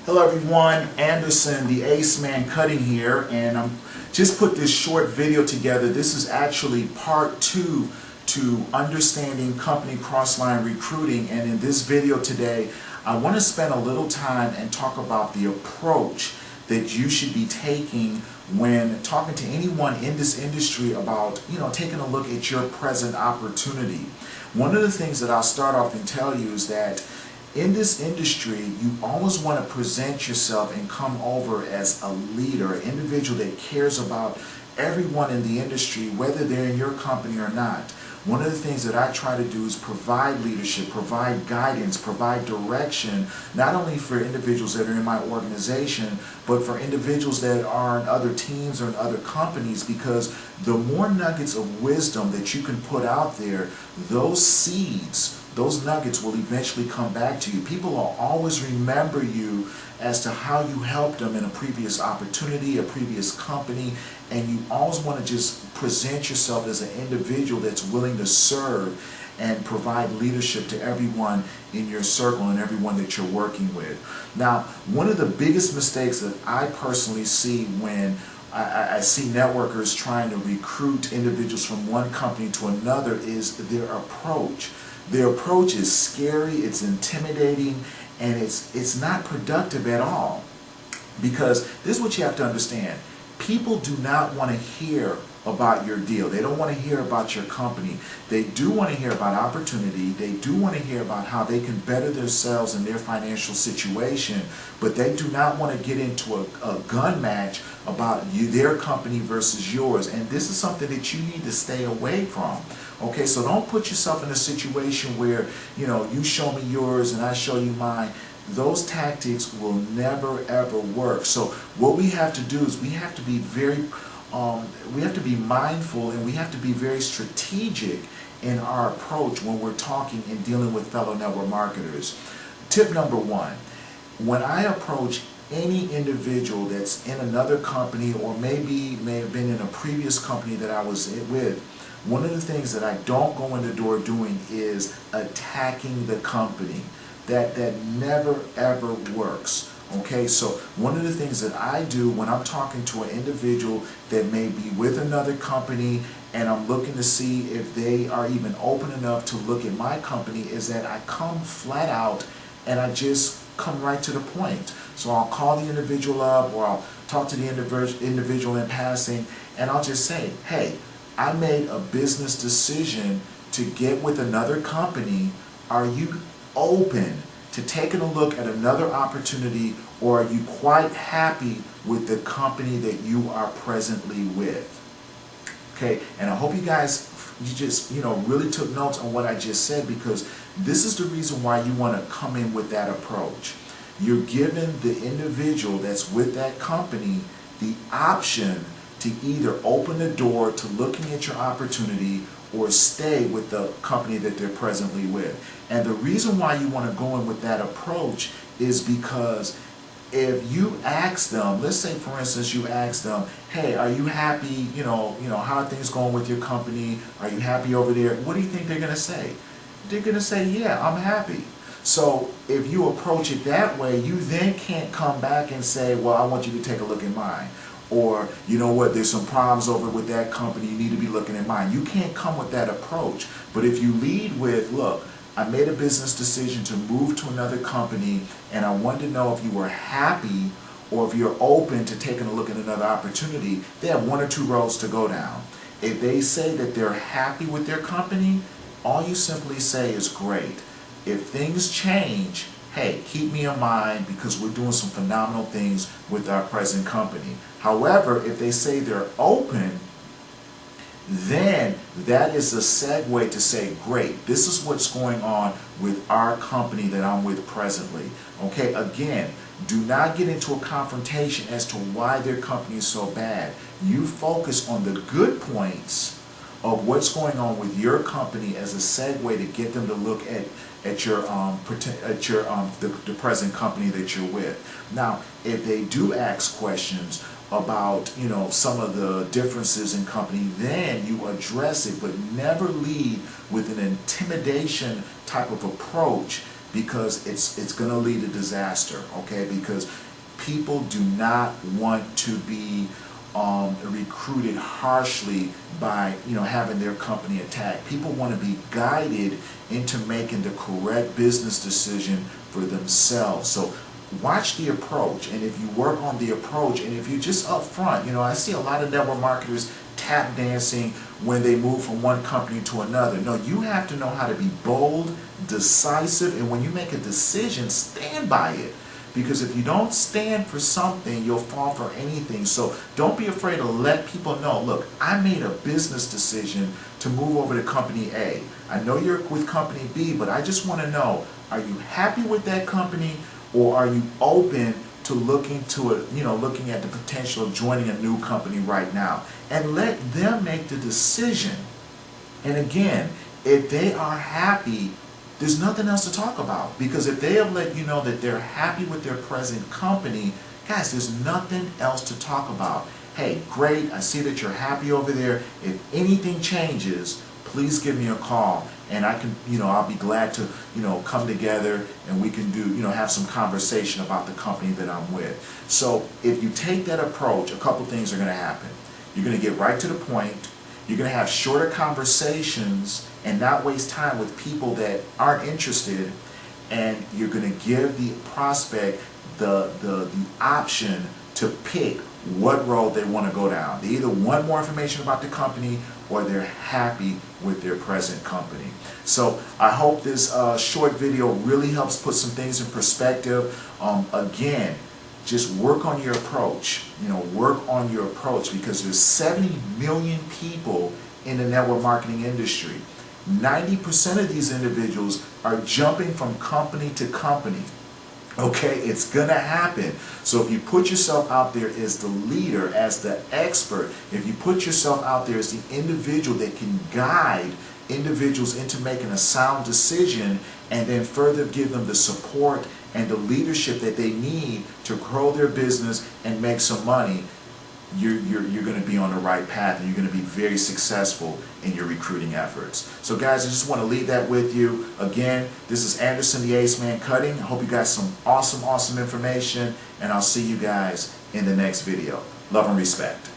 Hello everyone, Anderson, the Ace Man Cutting here, and I'm just put this short video together. This is actually part 2 to understanding company crossline recruiting, and in this video today I want to spend a little time and talk about the approach that you should be taking when talking to anyone in this industry about, taking a look at your present opportunity. One of the things that I'll start off and tell you is that in this industry, you always want to present yourself and come over as a leader, an individual that cares about everyone in the industry, whether they're in your company or not. One of the things that I try to do is provide leadership, provide guidance, provide direction, not only for individuals that are in my organization, but for individuals that are in other teams or in other companies, because the more nuggets of wisdom that you can put out there, those seeds, those nuggets will eventually come back to you. People will always remember you as to how you helped them in a previous opportunity, a previous company, and you always want to just present yourself as an individual that's willing to serve and provide leadership to everyone in your circle and everyone that you're working with. Now, one of the biggest mistakes that I personally see when I see networkers trying to recruit individuals from one company to another is their approach. Their approach is scary, it's intimidating, and it's not productive at all. Because this is what you have to understand. People do not want to hear about your deal. They don't want to hear about your company. They do want to hear about opportunity. They do want to hear about how they can better themselves in their financial situation, but they do not want to get into a gun match about their company versus yours. And this is something that you need to stay away from. Okay, so don't put yourself in a situation where, you show me yours and I show you mine. Those tactics will never ever work. So what we have to do is we have to be mindful, and we have to be very strategic in our approach when we're talking and dealing with fellow network marketers. Tip number 1, when I approach any individual that's in another company or may have been in a previous company that I was with, one of the things that I don't go in the door doing is attacking the company. That never ever works. Okay, so one of the things that I do when I'm talking to an individual that may be with another company and I'm looking to see if they are even open enough to look at my company is that I come flat out and I just come right to the point. So I'll call the individual up, or I'll talk to the individual in passing, and I'll just say, hey, I made a business decision to get with another company. Are you open to taking a look at another opportunity, or are you quite happy with the company that you are presently with? Okay, and I hope you guys just really took notes on what I just said, because this is the reason why you want to come in with that approach. You're giving the individual that's with that company the option to either open the door to looking at your opportunity or stay with the company that they're presently with. And the reason why you want to go in with that approach is because if you ask them, let's say for instance you ask them, hey, are you happy, how are things going with your company? Are you happy over there? What do you think they're going to say? They're going to say, yeah, I'm happy. So if you approach it that way, you then can't come back and say, well, I want you to take a look at mine. Or, you know what, there's some problems over with that company, you need to be looking at mine. You can't come with that approach. But if you lead with, look, I made a business decision to move to another company, and I wanted to know if you were happy or if you're open to taking a look at another opportunity, they have 1 or 2 roads to go down. If they say that they're happy with their company, all you simply say is great. If things change, hey, keep me in mind because we're doing some phenomenal things with our present company. However, if they say they're open, then that is a segue to say, great, this is what's going on with our company that I'm with presently. Okay, again, do not get into a confrontation as to why their company is so bad. You focus on the good points of what's going on with your company as a segue to get them to look at the present company that you're with. Now, if they do ask questions about some of the differences in company, then you address it, but never lead with an intimidation type of approach because it's going to lead to disaster, okay? Because people do not want to be recruited harshly by, you know, having their company attacked. People want to be guided into making the correct business decision for themselves. So watch the approach, and if you work on the approach, and if you're just upfront, you know, I see a lot of network marketers tap dancing when they move from one company to another. No, you have to know how to be bold, decisive, and when you make a decision, stand by it. Because if you don't stand for something, you'll fall for anything. So don't be afraid to let people know, look, I made a business decision to move over to company A. I know you're with company B, but I just want to know, are you happy with that company, or are you open to looking at the potential of joining a new company right now? And let them make the decision. And again, if they are happy, there's nothing else to talk about. Because if they have let you know that they're happy with their present company, guys, there's nothing else to talk about. Hey, great, I see that you're happy over there. If anything changes, please give me a call, and I can, I'll be glad to, come together and we can do, have some conversation about the company that I'm with. So if you take that approach, a couple things are going to happen. You're going to get right to the point. You're going to have shorter conversations and not waste time with people that aren't interested, and you're going to give the prospect the option to pick what road they want to go down. They either want more information about the company, or they're happy with their present company. So I hope this short video really helps put some things in perspective. Again, just work on your approach. Work on your approach, because there's 70 million people in the network marketing industry. 90% of these individuals are jumping from company to company. Okay, it's gonna happen. So if you put yourself out there as the leader, as the expert, if you put yourself out there as the individual that can guide individuals into making a sound decision, and then further give them the support and the leadership that they need to grow their business and make some money, you're going to be on the right path, and you're going to be very successful in your recruiting efforts. So guys, I just want to leave that with you. Again, this is Anderson the Ace Man Cutting. I hope you got some awesome information, and I'll see you guys in the next video. Love and respect.